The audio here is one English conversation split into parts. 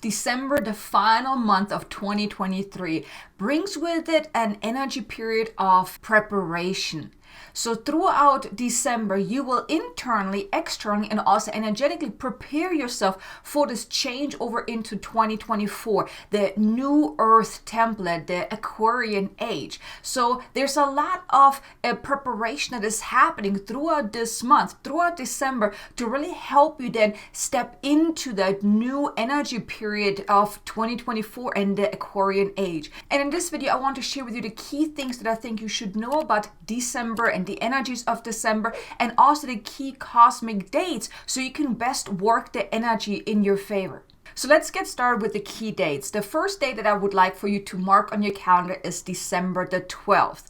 December, the final month of 2023, brings with it an energy period of preparation. So throughout December, you will internally, externally, and also energetically prepare yourself for this change over into 2024, the new Earth template, the Aquarian Age. So there's a lot of preparation that is happening throughout this month, throughout December, to really help you then step into that new energy period of 2024 and the Aquarian Age. And in this video, I want to share with you the key things that I think you should know about December and the energies of December, and also the key cosmic dates so you can best work the energy in your favor. So let's get started with the key dates. The first date that I would like for you to mark on your calendar is December the 12th.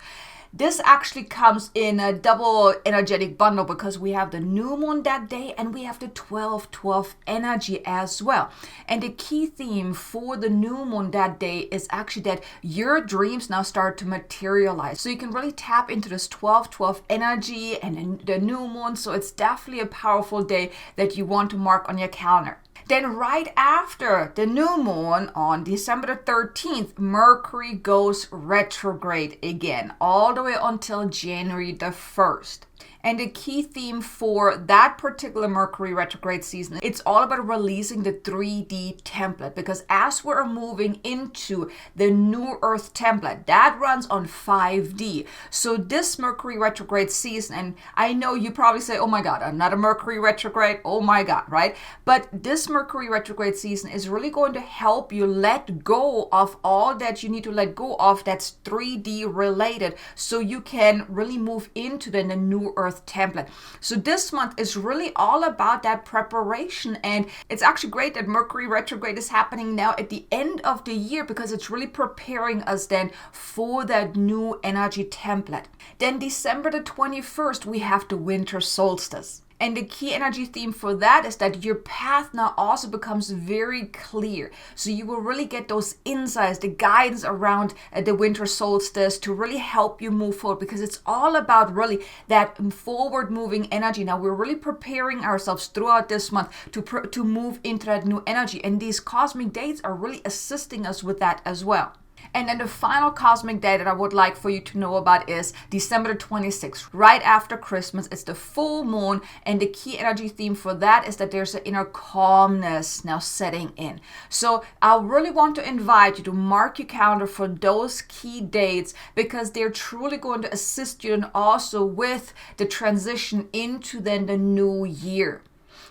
This actually comes in a double energetic bundle because we have the new moon that day and we have the 12-12 energy as well. And the key theme for the new moon that day is actually that your dreams now start to materialize. So you can really tap into this 12-12 energy and the new moon. So it's definitely a powerful day that you want to mark on your calendar. Then right after the new moon on December the 13th, Mercury goes retrograde again, all the way until January the 1st. And the key theme for that particular Mercury retrograde season, it's all about releasing the 3D template, because as we're moving into the new Earth template, that runs on 5D. So this Mercury retrograde season, and I know you probably say, oh my God, another Mercury retrograde, oh my God, right? But this Mercury retrograde season is really going to help you let go of all that you need to let go of that's 3D related, so you can really move into the new Earth template. So this month is really all about that preparation, and it's actually great that Mercury retrograde is happening now at the end of the year because it's really preparing us then for that new energy template. Then December the 21st, we have the winter solstice. And the key energy theme for that is that your path now also becomes very clear. So you will really get those insights, the guidance around the winter solstice to really help you move forward, because it's all about really that forward moving energy. Now we're really preparing ourselves throughout this month to move into that new energy. And these cosmic dates are really assisting us with that as well. And then the final cosmic day that I would like for you to know about is December 26th, right after Christmas. It's the full moon, and the key energy theme for that is that there's an inner calmness now setting in. So I really want to invite you to mark your calendar for those key dates, because they're truly going to assist you and also with the transition into then the new year.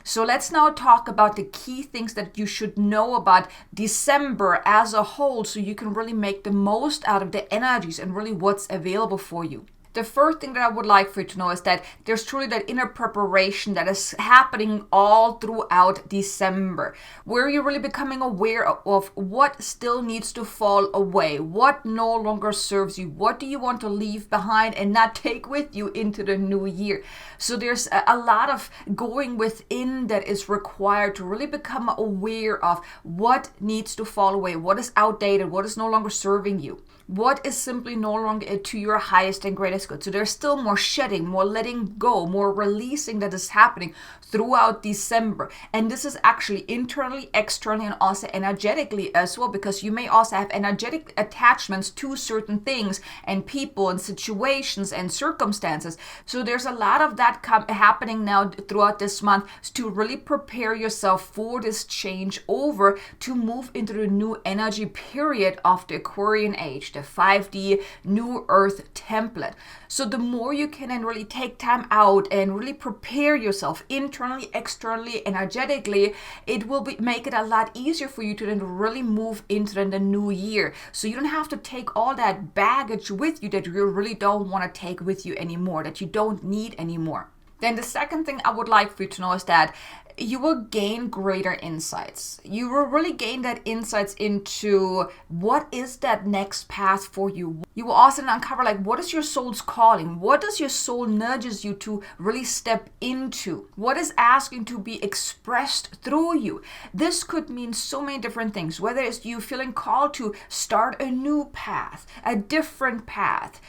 So let's now talk about the key things that you should know about December as a whole, so you can really make the most out of the energies and really what's available for you. The first thing that I would like for you to know is that there's truly that inner preparation that is happening all throughout December, where you're really becoming aware of what still needs to fall away, what no longer serves you, what do you want to leave behind and not take with you into the new year. So there's a lot of going within that is required to really become aware of what needs to fall away, what is outdated, what is no longer serving you, what is simply no longer to your highest and greatest good. So there's still more shedding, more letting go, more releasing that is happening throughout December. And this is actually internally, externally, and also energetically as well, because you may also have energetic attachments to certain things and people and situations and circumstances. So there's a lot of that happening now throughout this month to really prepare yourself for this change over to move into the new energy period of the Aquarian Age, the 5D new Earth template. So the more you can then really take time out and really prepare yourself internally, externally, energetically, it will make it a lot easier for you to then really move into the new year. So you don't have to take all that baggage with you that you really don't want to take with you anymore, that you don't need anymore. Then the second thing I would like for you to know is that you will gain greater insights. You will really gain that insights into what is that next path for you. You will also uncover what is your soul's calling? What does your soul nudges you to really step into? What is asking to be expressed through you? This could mean so many different things, whether it's you feeling called to start a new path, a different path,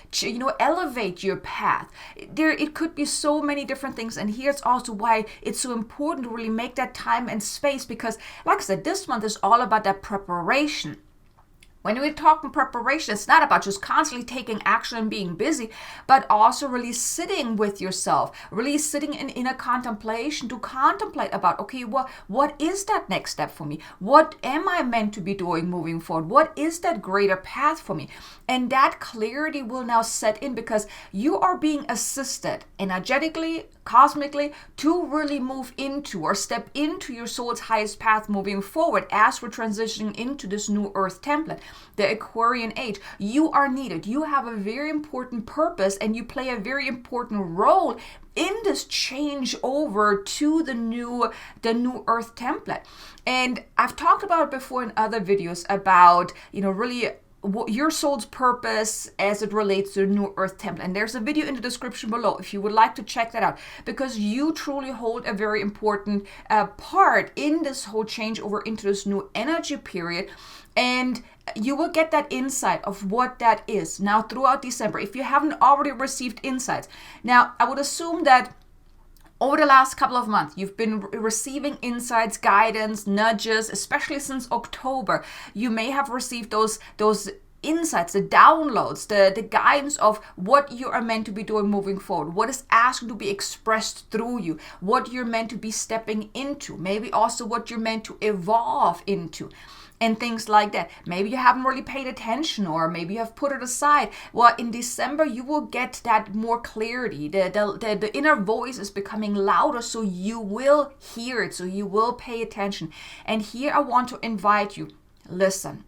elevate your path. It could be so many different things. And here's also why it's so important to really make that time and space, because like I said, this month is all about that preparation. When we're talking preparation, it's not about just constantly taking action and being busy, but also really sitting with yourself, really sitting in inner contemplation to contemplate about, okay, what is that next step for me? What am I meant to be doing moving forward? What is that greater path for me? And that clarity will now set in, because you are being assisted energetically, cosmically, to really move into or step into your soul's highest path moving forward as we're transitioning into this new earth template, the Aquarian Age. You are needed. You have a very important purpose, and you play a very important role in this change over to the new earth template. And I've talked about it before in other videos about, really your soul's purpose as it relates to the new earth template. And there's a video in the description below if you would like to check that out, because you truly hold a very important part in this whole change over into this new energy period. And you will get that insight of what that is now throughout December, if you haven't already received insights. Now, I would assume that over the last couple of months, you've been receiving insights, guidance, nudges, especially since October. You may have received those insights, the downloads, the guidance of what you are meant to be doing moving forward, what is asked to be expressed through you, what you're meant to be stepping into, maybe also what you're meant to evolve into, and things like that. Maybe you haven't really paid attention, or maybe you have put it aside. Well, in December, you will get that more clarity. The inner voice is becoming louder, so you will hear it, so you will pay attention. And here I want to invite you, listen.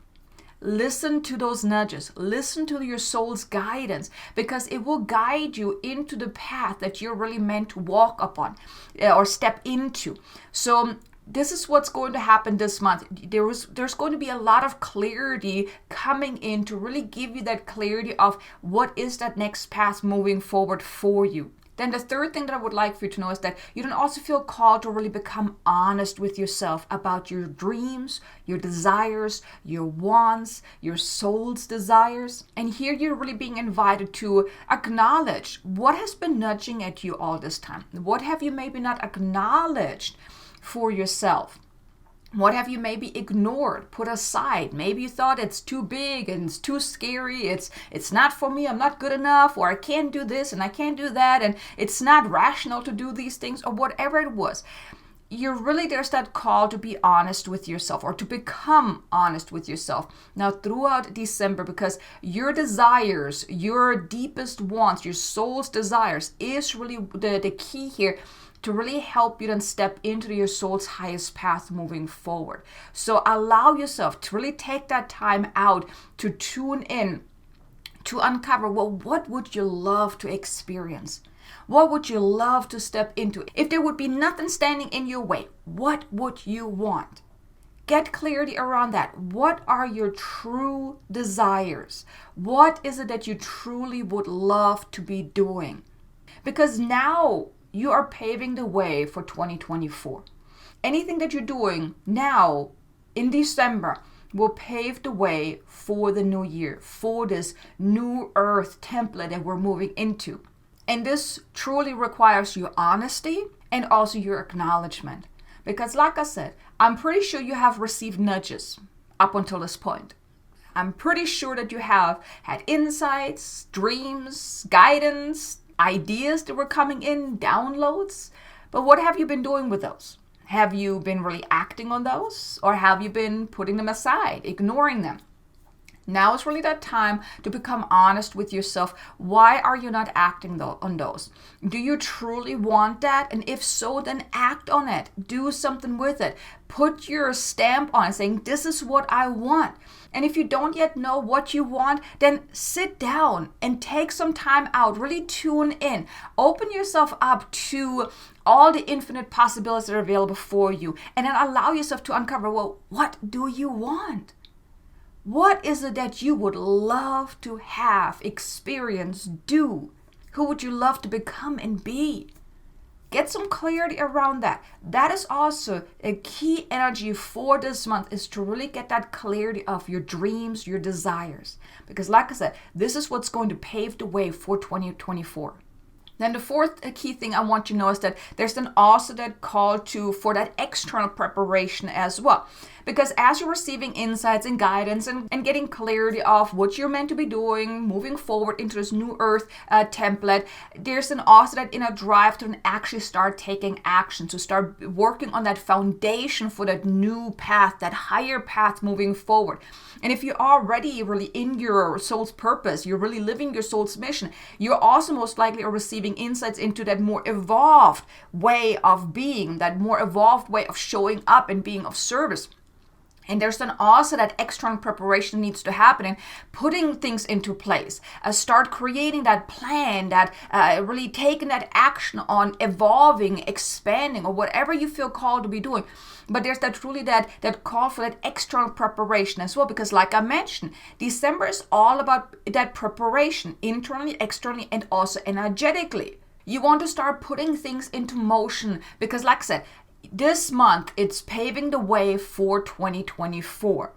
Listen to those nudges. Listen to your soul's guidance, because it will guide you into the path that you're really meant to walk upon or step into. So this is what's going to happen this month. There's going to be a lot of clarity coming in to really give you that clarity of what is that next path moving forward for you. Then the third thing that I would like for you to know is that you don't also feel called to really become honest with yourself about your dreams, your desires, your wants, your soul's desires. And here you're really being invited to acknowledge what has been nudging at you all this time. What have you maybe not acknowledged for yourself? What have you maybe ignored, put aside? Maybe you thought it's too big and it's too scary. It's not for me. I'm not good enough, or I can't do this and I can't do that, and it's not rational to do these things, or whatever it was. There's that call to be honest with yourself, or to become honest with yourself now throughout December, because your desires, your deepest wants, your soul's desires is really the key here to really help you then step into your soul's highest path moving forward. So allow yourself to really take that time out to tune in, to uncover, well, what would you love to experience? What would you love to step into? If there would be nothing standing in your way, what would you want? Get clarity around that. What are your true desires? What is it that you truly would love to be doing? Because now you are paving the way for 2024. Anything that you're doing now in December will pave the way for the new year, for this new earth template that we're moving into. And this truly requires your honesty and also your acknowledgement. Because like I said, I'm pretty sure you have received nudges up until this point. I'm pretty sure that you have had insights, dreams, guidance, ideas that were coming in, downloads. But what have you been doing with those? Have you been really acting on those? Or have you been putting them aside, ignoring them? Now is really that time to become honest with yourself. Why are you not acting on those? Do you truly want that? And if so, then act on it. Do something with it. Put your stamp on it, saying, this is what I want. And if you don't yet know what you want, then sit down and take some time out. Really tune in. Open yourself up to all the infinite possibilities that are available for you. And then allow yourself to uncover, well, what do you want? What is it that you would love to have, experience, do? Who would you love to become and be? Get some clarity around that. That is also a key energy for this month, is to really get that clarity of your dreams, your desires. Because like I said, this is what's going to pave the way for 2024. Then the fourth key thing I want you to know is that there's then also that call for that external preparation as well. Because as you're receiving insights and guidance and getting clarity of what you're meant to be doing, moving forward into this new earth template, there's then also that inner drive to actually start taking action, to start working on that foundation for that new path, that higher path moving forward. And if you're already really in your soul's purpose, you're really living your soul's mission, you're also most likely are receiving insights into that more evolved way of being, that more evolved way of showing up and being of service. And there's then also that external preparation needs to happen and putting things into place. Start creating that plan, that really taking that action on evolving, expanding, or whatever you feel called to be doing. But there's that call for that external preparation as well, because like I mentioned, December is all about that preparation, internally, externally, and also energetically. You want to start putting things into motion because, like I said, this month, it's paving the way for 2024.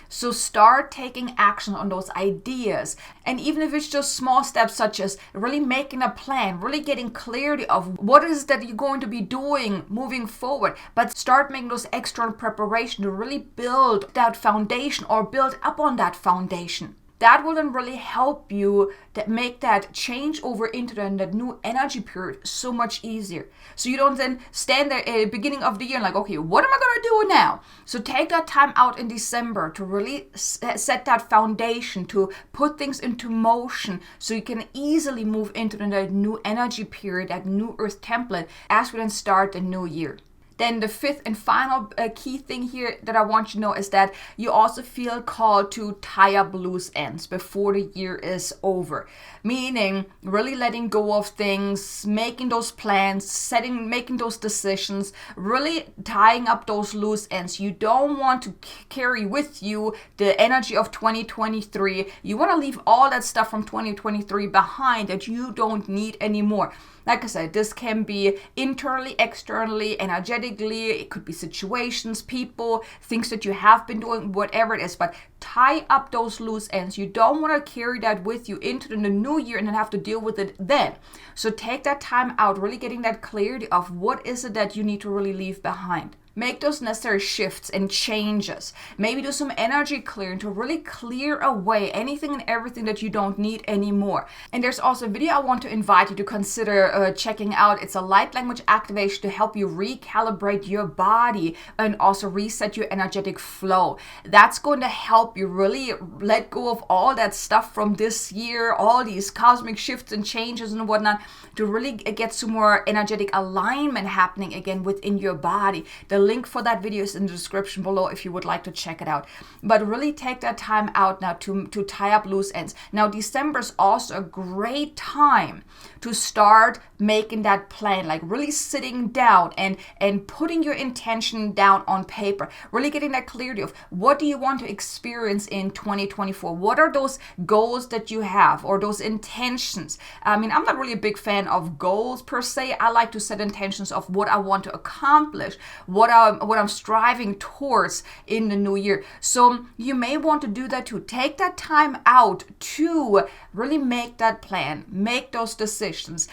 So start taking action on those ideas. And even if it's just small steps, such as really making a plan, really getting clarity of what it is that you're going to be doing moving forward, but start making those external preparation to really build that foundation or build up on that foundation. That will then really help you to make that change over into that new energy period so much easier. So you don't then stand there at the beginning of the year and like, okay, what am I going to do now? So take that time out in December to really set that foundation, to put things into motion so you can easily move into that new energy period, that new earth template as we then start the new year. Then the fifth and final key thing here that I want you to know is that you also feel called to tie up loose ends before the year is over. Meaning really letting go of things, making those plans, making those decisions, really tying up those loose ends. You don't want to carry with you the energy of 2023. You want to leave all that stuff from 2023 behind that you don't need anymore. Like I said, this can be internally, externally, energetically. It could be situations, people, things that you have been doing, whatever it is. But tie up those loose ends. You don't want to carry that with you into the new year and then have to deal with it then. So take that time out, really getting that clarity of what is it that you need to really leave behind. Make those necessary shifts and changes. Maybe do some energy clearing to really clear away anything and everything that you don't need anymore. And there's also a video I want to invite you to consider checking out. It's a light language activation to help you recalibrate your body and also reset your energetic flow. That's going to help you really let go of all that stuff from this year, all these cosmic shifts and changes and whatnot, to really get some more energetic alignment happening again within your body. The link for that video is in the description below if you would like to check it out. But really take that time out now to tie up loose ends. Now, December is also a great time to start making that plan, like really sitting down and putting your intention down on paper, really getting that clarity of what do you want to experience in 2024? What are those goals that you have or those intentions? I mean, I'm not really a big fan of goals per se. I like to set intentions of what I want to accomplish, what I'm striving towards in the new year. So you may want to do that too. Take that time out to really make that plan, make those decisions,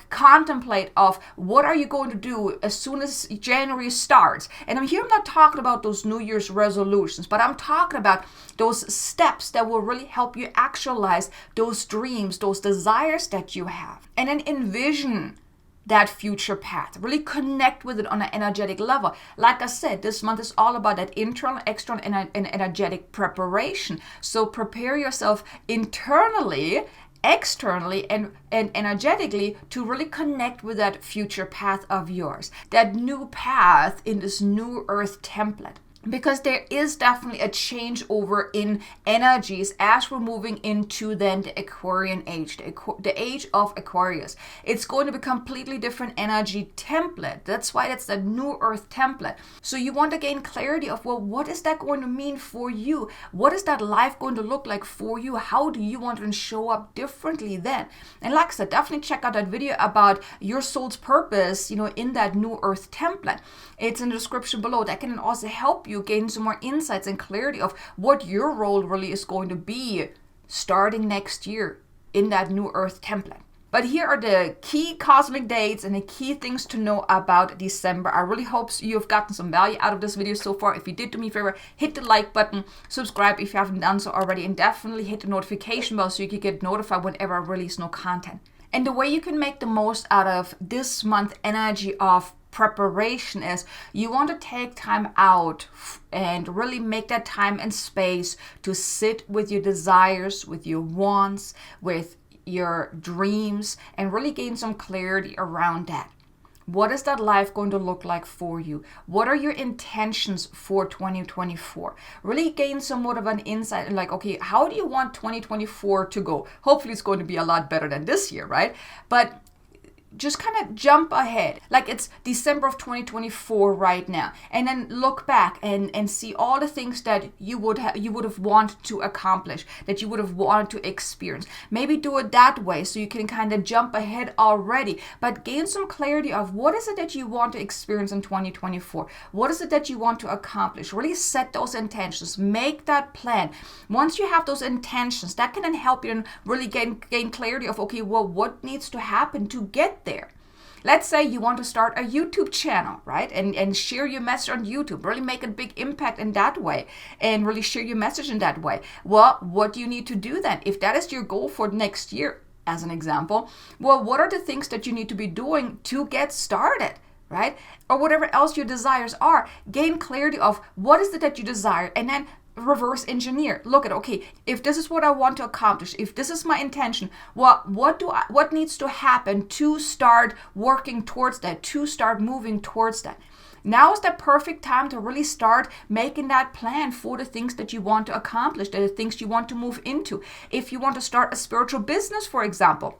contemplate of what are you going to do as soon as January starts. And I'm not talking about those New Year's resolutions, but I'm talking about those steps that will really help you actualize those dreams, those desires that you have. And then envision that future path. Really connect with it on an energetic level. Like I said, this month is all about that internal, external, and energetic preparation. So prepare yourself internally, externally, and energetically to really connect with that future path of yours. That new path in this new earth template. Because there is definitely a changeover in energies as we're moving into then the Aquarian Age, the age of Aquarius. It's going to be a completely different energy template. That's why it's the new earth template. So you want to gain clarity of, well, what is that going to mean for you? What is that life going to look like for you? How do you want to show up differently then? And like I said, definitely check out that video about your soul's purpose, in that new earth template. It's in the description below. That can also help you gain some more insights and clarity of what your role really is going to be starting next year in that new earth template. But here are the key cosmic dates and the key things to know about December. I really hope you've gotten some value out of this video so far. If you did, do me a favor, hit the like button, subscribe if you haven't done so already, and definitely hit the notification bell so you can get notified whenever I release new content. And the way you can make the most out of this month energy of preparation is you want to take time out and really make that time and space to sit with your desires, with your wants, with your dreams, and really gain some clarity around that. What is that life going to look like for you? What are your intentions for 2024? Really gain somewhat of an insight, like, okay, how do you want 2024 to go? Hopefully it's going to be a lot better than this year, right? But just kind of jump ahead, like it's December of 2024 right now, and then look back and see all the things that you would have wanted to accomplish, that you would have wanted to experience. Maybe do it that way so you can kind of jump ahead already, but gain some clarity of what is it that you want to experience in 2024. What is it that you want to accomplish? Really set those intentions, make that plan. Once you have those intentions, that can then help you and really gain clarity of, okay, well, what needs to happen to get there. Let's say you want to start a YouTube channel, right? And share your message on YouTube, really make a big impact in that way and really share your message in that way. Well, what do you need to do then? If that is your goal for next year, as an example, well, what are the things that you need to be doing to get started, right? Or whatever else your desires are, gain clarity of what is it that you desire, and then reverse engineer. Look at, okay, if this is what I want to accomplish, if this is my intention, what needs to happen to start working towards that, to start moving towards that. Now is the perfect time to really start making that plan for the things that you want to accomplish, the things you want to move into. If you want to start a spiritual business, for example,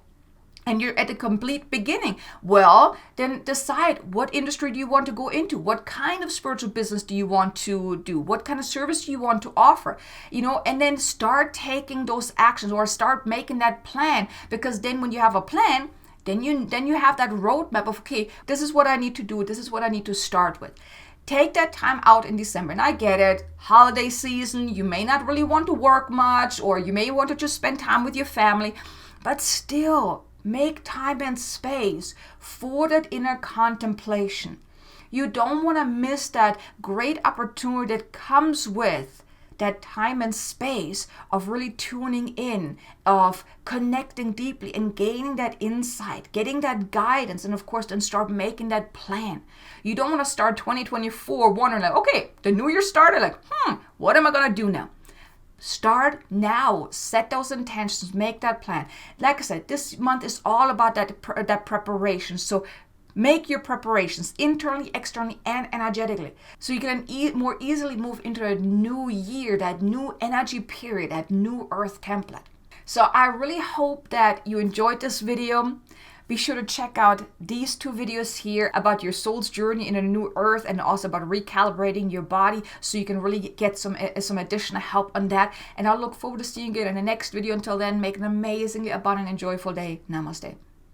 and you're at the complete beginning, well, then decide what industry do you want to go into? What kind of spiritual business do you want to do? What kind of service do you want to offer? And then start taking those actions or start making that plan, because then when you have a plan, then you have that roadmap of, okay, this is what I need to do. This is what I need to start with. Take that time out in December. And I get it, holiday season, you may not really want to work much, or you may want to just spend time with your family, but still, make time and space for that inner contemplation. You don't want to miss that great opportunity that comes with that time and space of really tuning in, of connecting deeply and gaining that insight, getting that guidance, and of course then start making that plan. You don't want to start 2024 wondering like, okay, the new year started, like, what am I going to do now? Start now, set those intentions, make that plan. Like I said, this month is all about that preparation. So make your preparations internally, externally, and energetically, so you can more easily move into a new year, that new energy period, that new earth template. So I really hope that you enjoyed this video. Be sure to check out these 2 videos here about your soul's journey in a new earth, and also about recalibrating your body so you can really get some additional help on that. And I'll look forward to seeing you in the next video. Until then, make an amazingly abundant and joyful day. Namaste.